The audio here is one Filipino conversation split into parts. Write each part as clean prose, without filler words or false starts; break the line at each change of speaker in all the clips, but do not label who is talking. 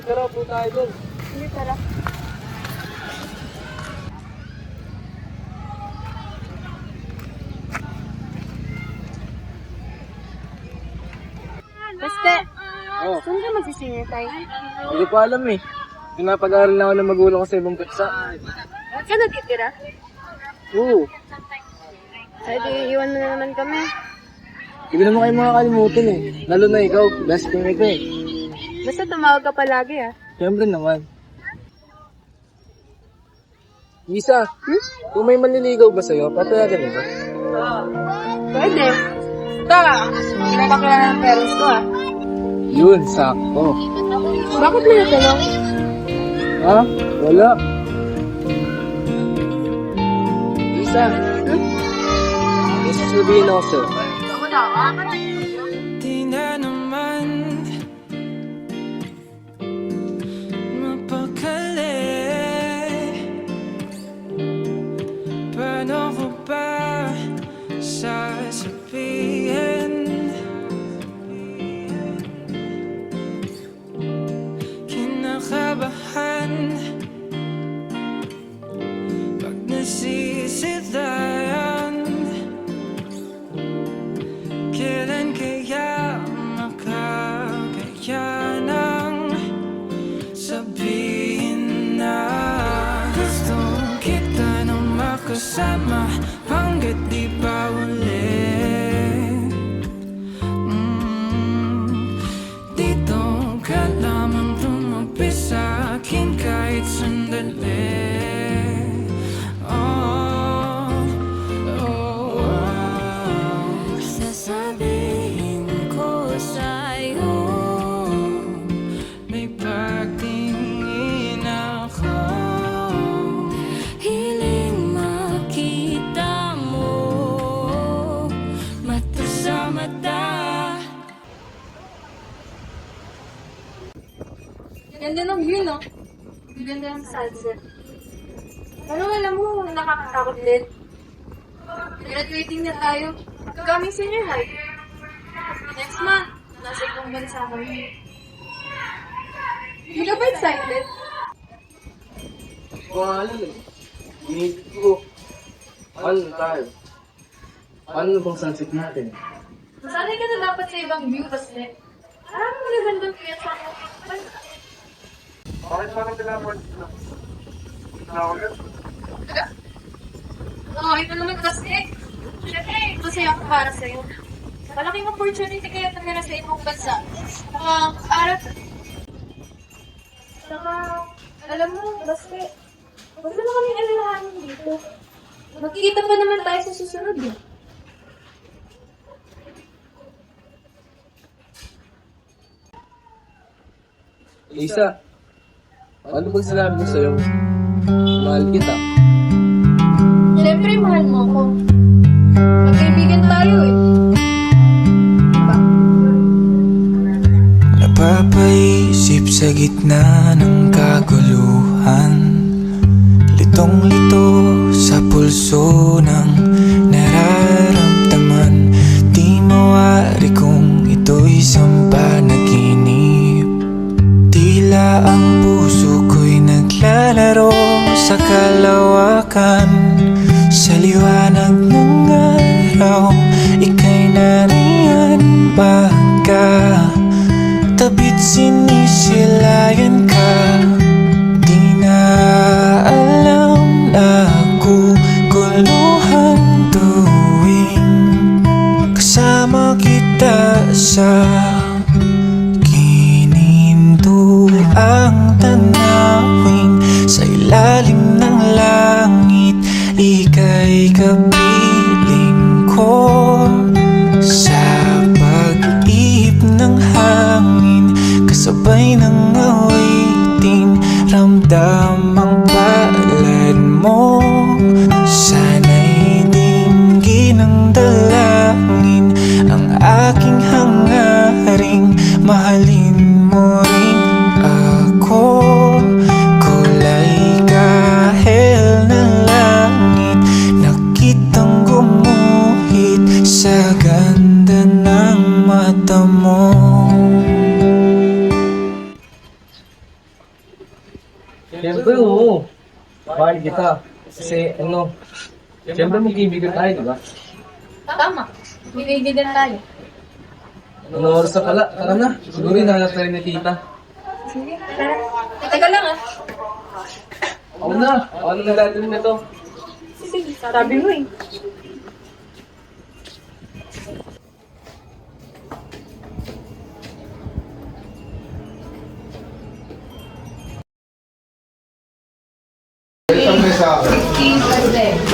tara po tayo doon.
Sige, tara. Basta,
Oh,
saan ka magsisingit tayo?
hindi ko pa alam eh. Pinapag-aaral na ako ng magulang ko sa ibang bansa.
Saan nagtitira?
Oo.
Ay, di iwan mo na naman kami.
Hindi naman kayo makakalimutan eh. Lalo na ikaw, best friend ko eh.
Basta tumawag ka palagi ah.
Siyempre naman. Isa, kung may manliligaw ba sa'yo, patayagan mo ba?
Pwede. Basta, pinapakilala ng parents ko ah.
Yun, sakto.
Bakit mo natanong?
Ha? Wala. Isa, may sasabihin ako sa'yo.
Di na naman mapakali. Paano ko ba sasabihin? Kinakabahan pag nasisilayan. Kailan kaya makakayanang sabihin na gusto kita nang makasama hanggat di pa uli. Dito ka lamang tumabi sa akin kahit sandali. Sasabihin ko sa'yo, may pagtingin ako. Hiling makita mo, mata sa mata.
Ganda ng view, no? Ganda ng sunset. Ano alam mo, nakakatakot din. Graduating na tayo. Kami senior high. Next month, nasa ibang bansa kami. Hindi ka ba excited?
Kung alam eh. Ginigit ko. Ano tayo? Ano bang sunset natin?
Masanay ka na dapat sa ibang view kasi. Parang magagandang view sa ako.
Bakit parang tinapon?
Oo, ito naman kasi. Siyempre, masaya ako para sa'yo. Malaking opportunity kaya tumira sa ibang bansa. Aral. Saka, alam mo, basta, huwag naman kami alalahanin dito. Magkikita pa naman tayo sa susunod eh.
Lisa, ano bang sinabi ko sa'yo? Mahal kita.
Siyempre, mahal mo ako. Magkaibigan tayo eh. Diba?
Napapaisip sa gitna ng kaguluhan, litong-lito sa pulso ng nararamdaman. Di mawari kung ito'y isang panaginip. Tila ang puso ko'y naglalaro sa kalawakan. Sa liwanag ng araw, ika'y nariyan baka tabit sinisilayan ka. Di na alam na guguluhan tuwing kasama kita sa ang tanawin sa ilalim ng langit. Ika'y kapiling ko sa pag-ihip ng hangin, kasabay ng awiting ramdam ang palad mo. Sana'y dinggin ng dalangin ang aking hangaring mahalin mo rin ako. Kulay kahel na langit, nakitang gumuhit sa ganda ng mata mo.
Siyempre, oo. Mahal kita. Kasi, siyempre magkaibigan tayo, di ba?
Tama. Bibigyan tayo.
Ano oras na pala? Tara na. Siguro hinahanap tayo ni tita.
Sige, tara. Teka lang ah.
Ako na. Ako na nagdadalhin na to.
Sige, sabi mo eh.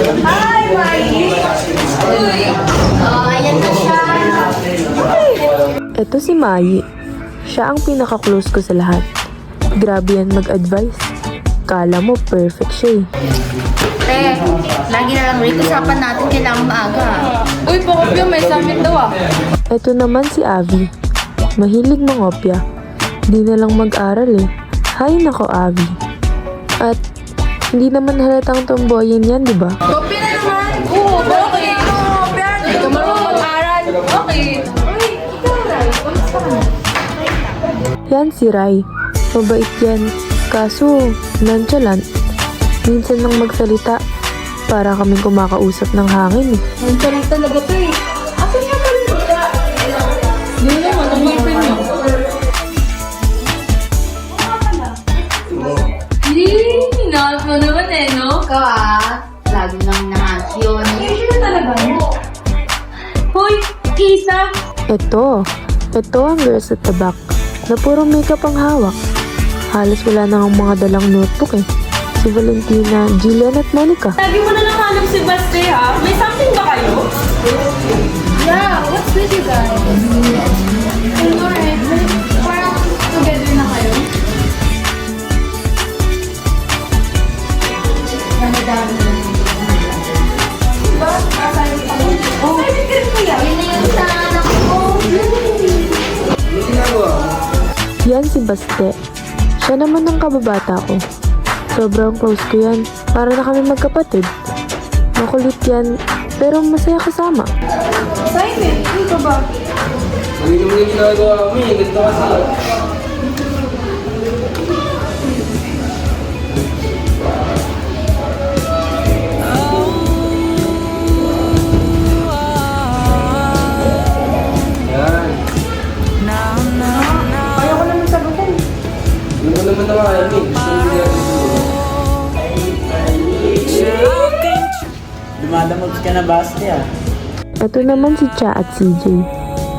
Hi, Mari! Ayan na siya.
Ito si Mai. Siya ang pinaka-close ko sa lahat. Grabe yan mag-advise. Kala mo perfect siya eh.
Lagi na lang ulit usapan natin kailangan maaga.
Uy, pakopya, may summit daw ah.
Ito naman si Avi. Mahilig mangopya. Di na lang mag-aral eh. Hay nako Avi. At hindi naman halatang tomboyin yan, di ba?
Kopya na naman. Oo, okay. Hindi ka marunong mag-aral. Okay. Uy, ikaw Ray. Kamusta ka na?
Yan si Rai. Mabait yan. Kaso, nonchalant. Minsan lang magsalita. Para kaming kumakausap ng hangin eh.
Nandiyan lang talaga to eh. Asan niya pa rin ba? Hindi naman, ang boyfriend niyo. Hinahanap mo naman eh, no?
Ikaw lagi nang nahasyon.
Sino talaga mo? Hoy, Isa!
Ito ang girls at the back na puro makeup ang hawak. Halos wala na ang mga dalang notebook eh. Si Valentina, Jillian at Monica.
Lagi mo na lang hanap si Baste ha? May something ba kayo?
Yeah, what's with you guys? Alright, parang together na kayo. Madami na. Diba? Kasali pa ko. Oh, yun na yung sa anak ko.
Yan si Baste. Siya naman ang kababata ko. Sobrang close ko yan. Para na kami magkapatid. Makulit yan, pero masaya kasama.
Simon, ano ka ba?
Hindi naman yung ginagawa kami. Ganito kasi. Yan.
Kaya ko naman sagutin.
Hindi mo naman nakakaya.
Dumadamot ka na, Basti ah.
Ito naman si Cha at CJ.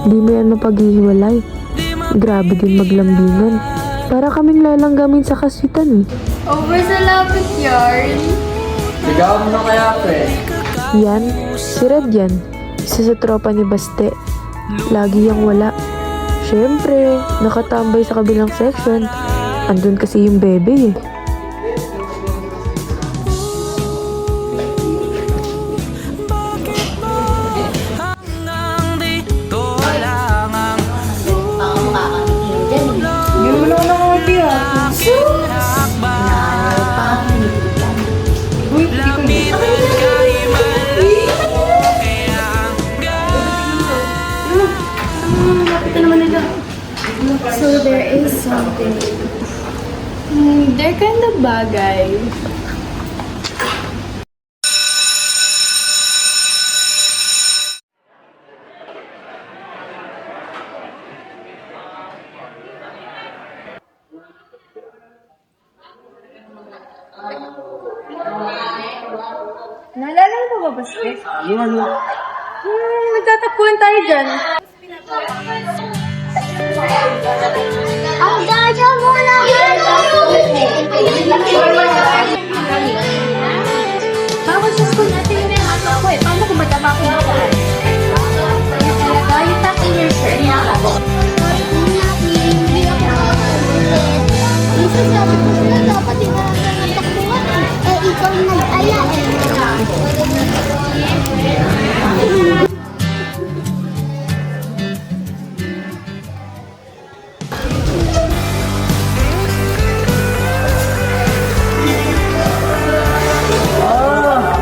Di mo yan mapaghihiwalay. Grabe din maglambingan. Para kaming lalanggamin sa kaswitan eh.
Over sa lapit yarn.
Sigaw mo na kaya, pre.
Yan, si Red yan. Isa sa tropa ni Baste. Lagi yang wala. Siyempre, nakatambay sa kabilang section. Andun kasi yung bebe eh.
Baka makakakitin dyan eh.
Hindi mo naman nakakapia. Uy, hindi ko Lapit na naman nila. So there is something. They're kind of bagay. Naalala mo ba ba, Steph? Nagtatakbuhan tayo dyan.
Ang daya mo lang yan!
Bawal sa school natin yun yung anak ko eh. Paano kung madama ko na ko?
You tuck in your shirt. Isa sabi ko sila dapat tinarasan ng takbuhan. Eh, ikaw nag-ala eh.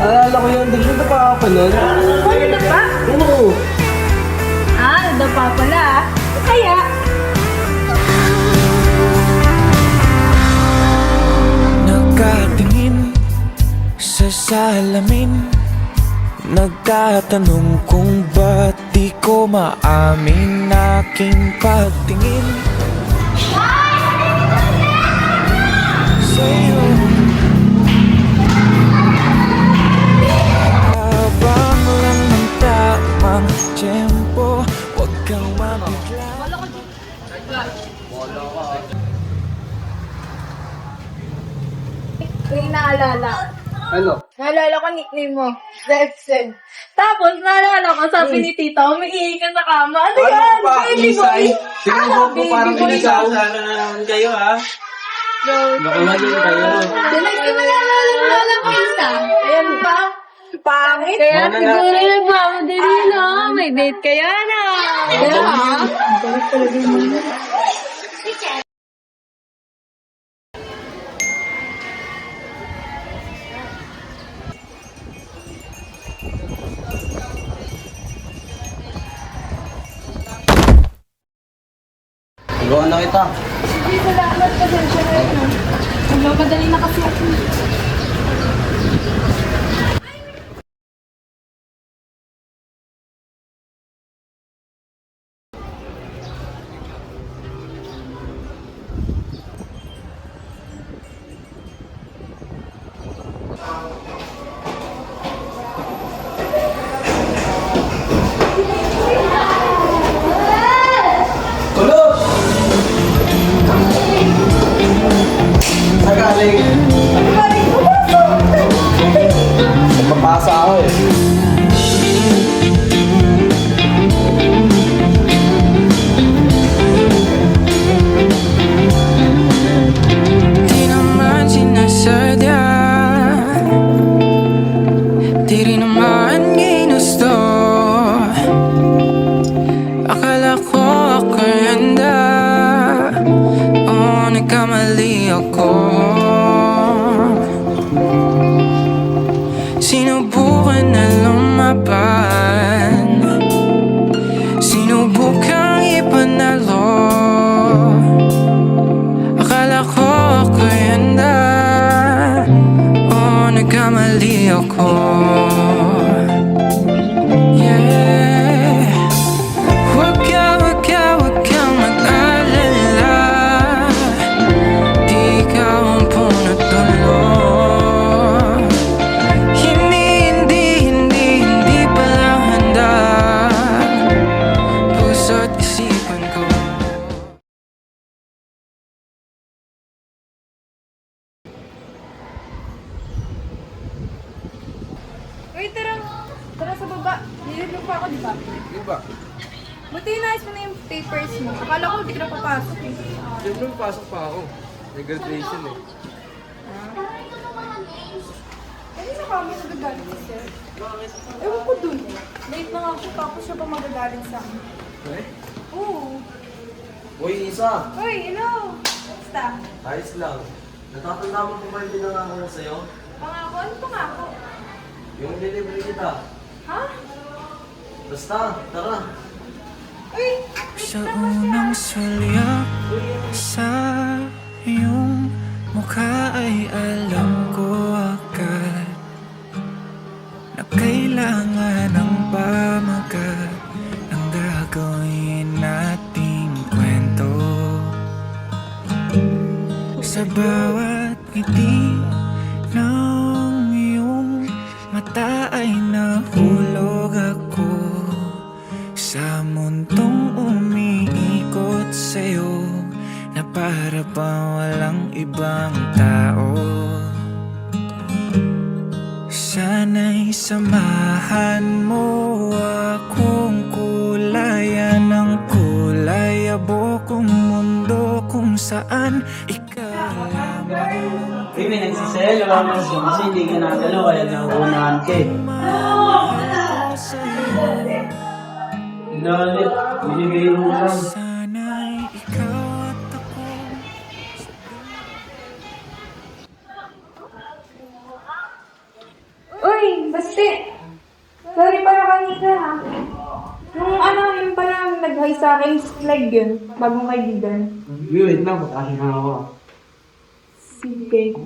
Naalala ko yun. Di ba pa ako nun?
Paano na
salamin, nagtatanong kung ba't di ko maamin aking pagtingin sa'yo. Habang lang ng tamang tiyempo, huwag kang mabigla.
May naalala.
Ano?
Naalala ko nickname mo. Zexen. Tapos, naalala ko, sabi ni tita, umiihi ka sa kama. Ano yan? Baby boy.
Sinubo ko parang
Baby boy.
inisaw.
Sana na naman kayo, ha? Nakuha din kayo.
Naalala ko isa. Ayan pa. Pangit. Kaya
Wala na.
siguro nagmamadali na. May date kaya na. Kaya ha?
Tulungan na kita.
Hindi, salamat. Pasensya na yun. Nagmamadali na kasi ako.
Tulog! Sagaling. Magpapasa ako eh.
Di naman sinasadya, di rin naman ginusto. Akala ko ako'y handa, oo, nagkamali ako. Sinubukan na lumaban, sinubukang ipanalo. Akala ko ako'y handa, oo, nagkamali ako. Yeah. Huwag kang mag-alala, di ikaw ang punot dulo. Hindi pala handa, puso't isipan ko.
Wait, tara. Tara sa baba. Nililog pa ako, di ba?
Di ba?
Buti inayos mo na yung papers mo. Akala ko di ka na papasok eh.
Siyempre pasok pa ako. May graduation eh.
Ano sa kami nagagalit si sir? Ewan ko dun. Late na nga ako tapos siya pa magagalit sa akin.
Eh?
Oo.
Uy, Isa!
Uy, hello! Basta.
Ayos lang. Natatanda mo pa ba yung pinangako ko sa'yo?
Pangako, ano pangako?
Yung delivery kita.
Ha?
Basta, tara.
Uy!
Sa unang sulyap sa iyong mukha ay alam ko agad na kailangan ng pamagat ang gagawin nating kwento. Sa bawat ngiti ng iyong mata ay nahulog ako sa mundong umiikot sa'yo na para pa walang ibang tao. Sana'y samahan mo akong kulayan ng kulay abokong mundo kung saan ikaw lamang.
Uy, may nagsiselo ako kasi hindi ka nakagalo kaya nauunahan ka eh. Nalit, binibigay mo lang.
Sana'y ikaw at ako.
Uy! Basti! Sorry pala kanina ha. Yung pala nag-hi sa akin, like yun, bagong kaibigan.
Wait lang, pagkasin na ako.
Sige.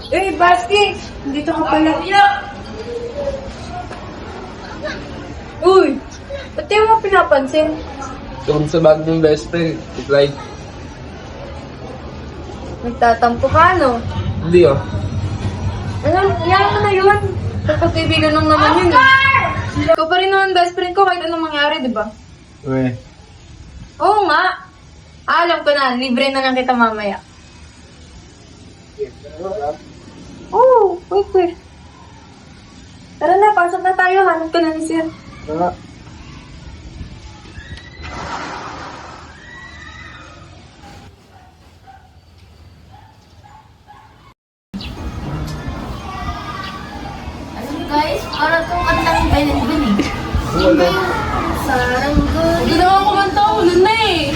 Eh, Basti! Dito ka pala. Uy! Ba't di mo pinapansin?
Doon sa bag ng best friend. Like,
Nagtatampo ka, no?
hindi oh.
Ano, yan mo na yun. Pagkaibigan lang naman yun. Ikaw pa rin naman best friend ko kahit anong mangyari, di ba?
Uy.
Oo nga. Alam ko na, libre na lang kita mamaya. Oo, wait. Tara na, pasok na tayo. Hanap ko na ni Sir.
Nga.
Guys, parang itong kantang Ben and Ben eh. Saranggoy.
Hindi naman kumanta, ulo na eh.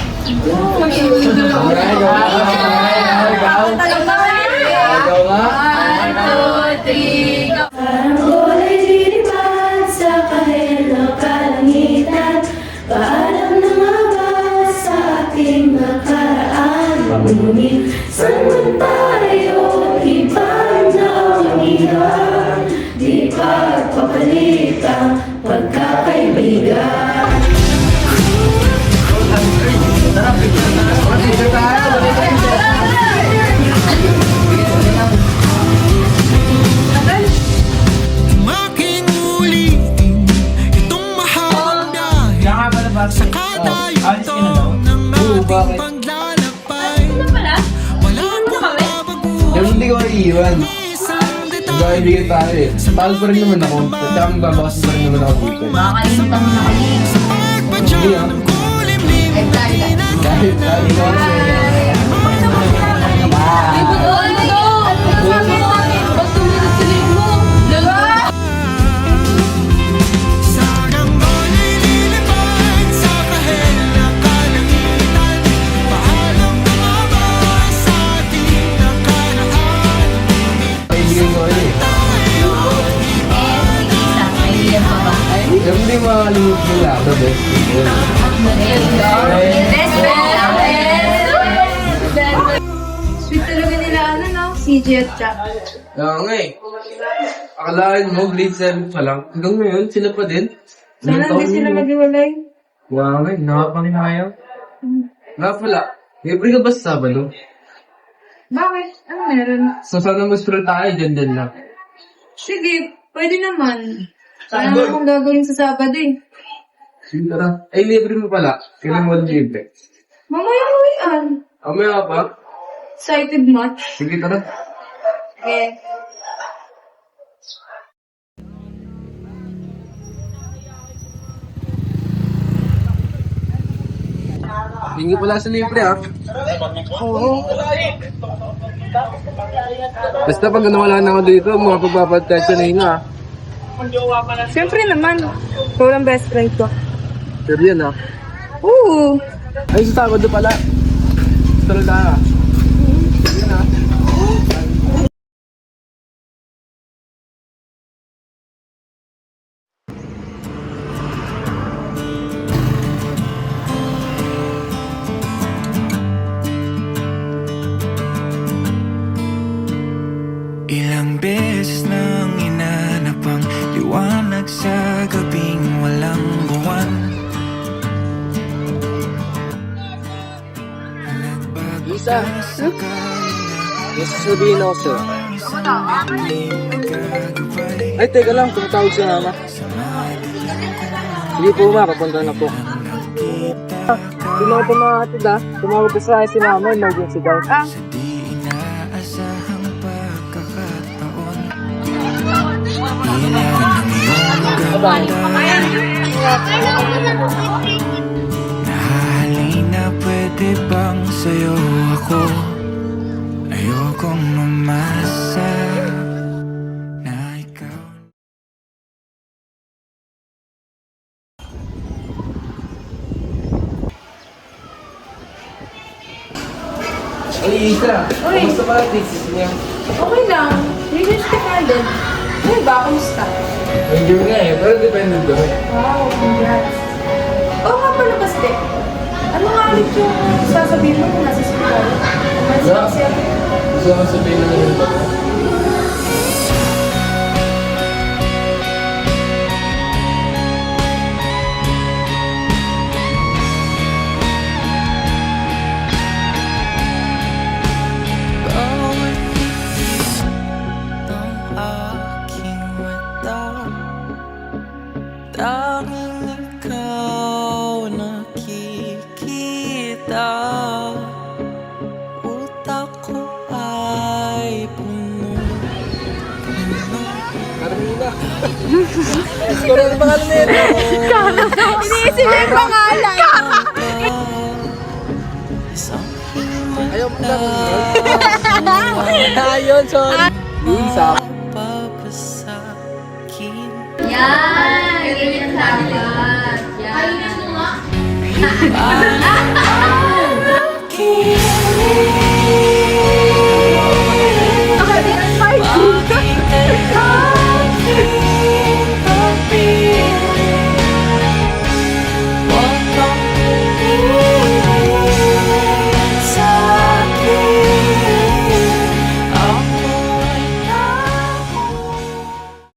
Ikaw nga.
Kulay dilipan sa kahit na kalangitan. Paalam na nga ba sa ating nakaraan? Ngunit saan man tayo, iba na ang ilan. Di pagpapalit ang pagkakaibigan.
Making ulitin itong mahabang dahil
Kaya nga pala ba?
sa kadayuhan
Alis ka na daw?
ng ating
bakit?
paglalakbay.
Wala?
Wala pong babago.
Yung hindi ko maiiwan.
Isang detalye
Magkaibigan tayo eh. Pagod pa rin naman ako. At saka magbabakasin pa rin naman ako dito.
Makakalimutan mo na kami.
sa pagpadyan ng kulimlim na pinag-
Kahit tayo ko
Libo doon mo daw. Sabi mo kami, pag tumunod sa libo. Dalawa.
Sarang nililipan sa kahit na kalangitan. Paalam na nga ba sa ating nakaraan?
kaibigan ko eh. Yung hindi makakalimutan nila. The best friend.
Best friend! Sweet talaga nila, ano no? CJ at Jack.
Kaya nga eh. Akalain mo, grade 7 pa lang. Hanggang ngayon, sila pa din.
Sana hindi sila maghiwalay.
Kaya nga eh, nakapanginayaw. Nga pala, libre ka ba sa Sabado?
Bakit? Ano meron?
So sana mas friend tayo, dyan lang.
Sige, pwede naman. Wala naman akong gagawin sa Sabado eh.
Sige tara. Ay, libre mo pala. Kailan mo libre?
Mamaya uwian.
Amaya pa.
Excited much.
Sige tara.
Okay.
Hindi pala sa libre ah.
Oo.
Basta pag nawala na ako dito, mga pagpapatensya na hinga ah.
Siyempre naman. Ikaw lang best friend ko.
Pero yan ah.
Oo.
Ay, sa Sabado pala. Tara tayo ah. Sige na.
Ilang beses nang inanap ang liwanag sa gabing walang buwan. Nagbago
Lisa,
ka sakali
may sasabihin ako sa'yo.
na nagagabay.
Ay, teka lang, tumatawag si mama. Sige po ma, papunta na po. Hindi na ako pumahatid ah. Tumawag ko sa akin si mama, emergency daw.
Sa di inaasahang pagkakataon. Ilan ang iyong ganda. Nahalina, pwede bang sa'yo ako? Ayokong mamasa na ikaw.
Ay, Isa. Kamusta pala thesis niya?
Okay lang. Finish ka na din. Ano ba? Kumusta?
Hindi nga eh, pero dependent kami.
Wow, congrats. Oo nga pala, Baste. Ano nga
bakit yung sasabihin mo kung nasa hospital? Umansin kasi ako.
Gusto mo sabihin na yun ba?
Bawat titik ng aking mata, tanging ikaw nakikita. Utak ko ay puno.
Iniisip niya yung pangalan.
Ayaw mo na.
Ayun, sorry. Isa.
Papasakin.
Yan! Ganyan dapat. Yan.
Ayun mo nga.